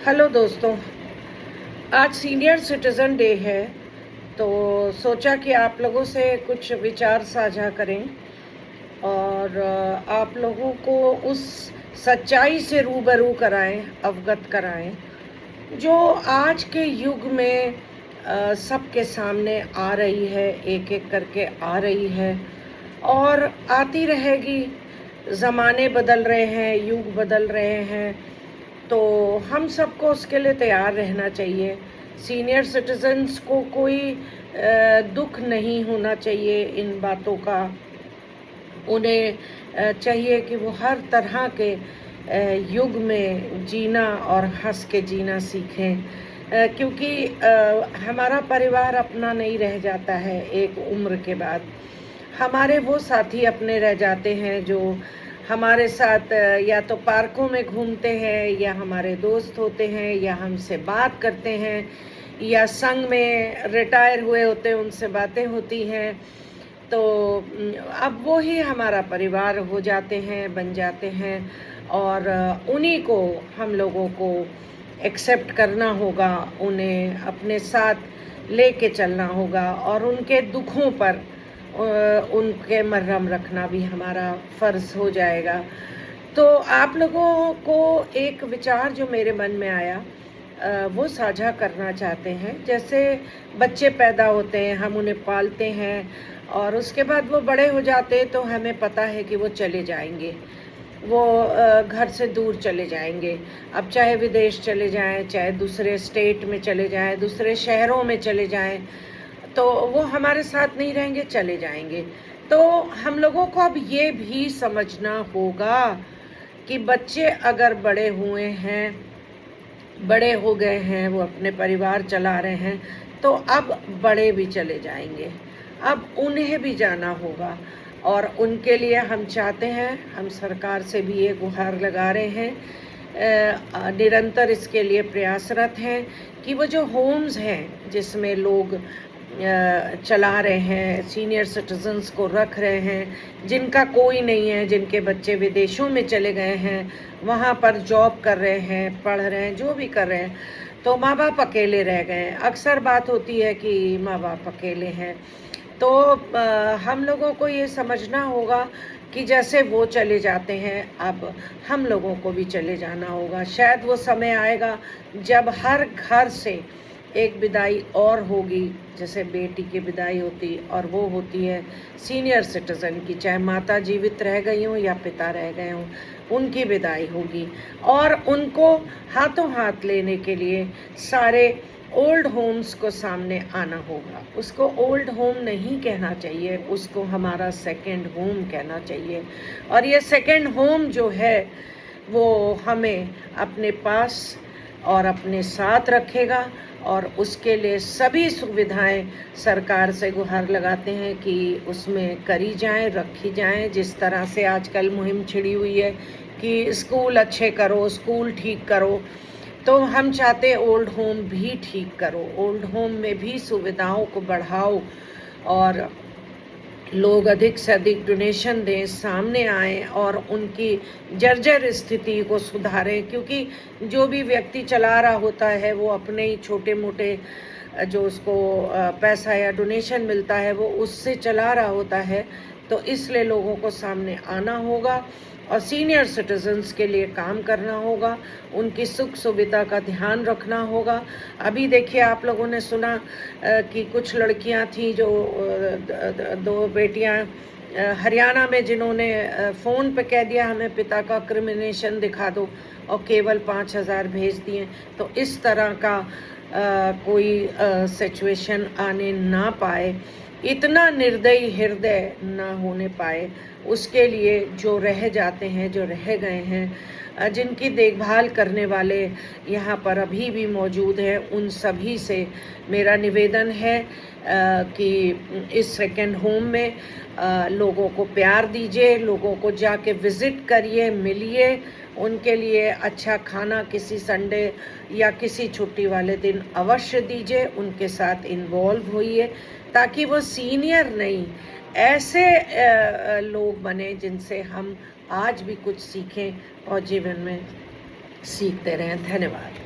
Hello दोस्तों, आज senior citizen day है। तो सोचा कि आप लोगों से कुछ विचार साझा करें और आप लोगों को उस सच्चाई से रूबरू कराएं, अवगत कराएं जो आज के युग में सबके सामने आ रही है, एक एक करके आ रही है और आती रहेगी। ज़माने बदल रहे हैं, युग बदल रहे हैं, तो हम सबको उसके लिए तैयार रहना चाहिए। सीनियर सिटीजन्स को कोई दुख नहीं होना चाहिए इन बातों का। उन्हें चाहिए कि वो हर तरह के युग में जीना और हंस के जीना सीखें, क्योंकि हमारा परिवार अपना नहीं रह जाता है। एक उम्र के बाद हमारे वो साथी अपने रह जाते हैं जो हमारे साथ या तो पार्कों में घूमते हैं, या हमारे दोस्त होते हैं, या हमसे बात करते हैं, या संग में रिटायर हुए होते हैं, उनसे बातें होती हैं। तो अब वो ही हमारा परिवार हो जाते हैं, बन जाते हैं, और उन्हीं को हम लोगों को एक्सेप्ट करना होगा, उन्हें अपने साथ लेके चलना होगा, और उनके दुखों पर उनके मरहम रखना भी हमारा फ़र्ज़ हो जाएगा। तो आप लोगों को एक विचार जो मेरे मन में आया वो साझा करना चाहते हैं। जैसे बच्चे पैदा होते हैं, हम उन्हें पालते हैं, और उसके बाद वो बड़े हो जाते हैं, तो हमें पता है कि वो चले जाएंगे, वो घर से दूर चले जाएंगे। अब चाहे विदेश चले जाएं, चाहे दूसरे स्टेट में चले जाएं, दूसरे शहरों में चले जाएं, तो वो हमारे साथ नहीं रहेंगे, चले जाएंगे। तो हम लोगों को अब ये भी समझना होगा कि बच्चे अगर बड़े हुए हैं, बड़े हो गए हैं, वो अपने परिवार चला रहे हैं, तो अब बड़े भी चले जाएंगे, अब उन्हें भी जाना होगा। और उनके लिए हम चाहते हैं, हम सरकार से भी ये गुहार लगा रहे हैं, निरंतर इसके लिए प्रयासरत हैं कि वो जो होम्स हैं जिसमें लोग चला रहे हैं, सीनियर सिटीजन्स को रख रहे हैं, जिनका कोई नहीं है, जिनके बच्चे विदेशों में चले गए हैं, वहाँ पर जॉब कर रहे हैं, पढ़ रहे हैं, जो भी कर रहे हैं, तो माँ बाप अकेले रह गए हैं। अक्सर बात होती है कि माँ बाप अकेले हैं। तो हम लोगों को ये समझना होगा कि जैसे वो चले जाते हैं, अब हम लोगों को भी चले जाना होगा। शायद वो समय आएगा जब हर घर से एक विदाई और होगी, जैसे बेटी की विदाई होती, और वो होती है सीनियर सिटीज़न की, चाहे माता जीवित रह गई हों या पिता रह गए हों, उनकी विदाई होगी। और उनको हाथों हाथ लेने के लिए सारे ओल्ड होम्स को सामने आना होगा। उसको ओल्ड होम नहीं कहना चाहिए, उसको हमारा सेकंड होम कहना चाहिए। और ये सेकंड होम जो है वो हमें अपने पास और अपने साथ रखेगा, और उसके लिए सभी सुविधाएं सरकार से गुहार लगाते हैं कि उसमें करी जाएं, रखी जाएं। जिस तरह से आजकल मुहिम छिड़ी हुई है कि स्कूल अच्छे करो, स्कूल ठीक करो, तो हम चाहते ओल्ड होम भी ठीक करो, ओल्ड होम में भी सुविधाओं को बढ़ाओ, और लोग अधिक से अधिक डोनेशन दें, सामने आएँ और उनकी जर्जर स्थिति को सुधारें। क्योंकि जो भी व्यक्ति चला रहा होता है वो अपने ही छोटे मोटे जो उसको पैसा या डोनेशन मिलता है वो उससे चला रहा होता है। तो इसलिए लोगों को सामने आना होगा और सीनियर सिटीजन्स के लिए काम करना होगा, उनकी सुख सुविधा का ध्यान रखना होगा। अभी देखिए, आप लोगों ने सुना कि कुछ लड़कियां थी जो दो बेटियां हरियाणा में, जिन्होंने फ़ोन पे कह दिया हमें पिता का क्रिमिनेशन दिखा दो, और केवल 5,000 भेज दिए। तो इस तरह का कोई सिचुएशन आने ना पाए, इतना निर्दयी हृदय ना होने पाए, उसके लिए जो रह जाते हैं, जो रह गए हैं, जिनकी देखभाल करने वाले यहाँ पर अभी भी मौजूद हैं, उन सभी से मेरा निवेदन है कि इस सेकंड होम में लोगों को प्यार दीजिए, लोगों को जाके विज़िट करिए, मिलिए, उनके लिए अच्छा खाना किसी संडे या किसी छुट्टी वाले दिन अवश्य दीजिए, उनके साथ इन्वॉल्व होइए, ताकि वो सीनियर नहीं, ऐसे लोग बने जिनसे हम आज भी कुछ सीखें और जीवन में सीखते रहें। धन्यवाद।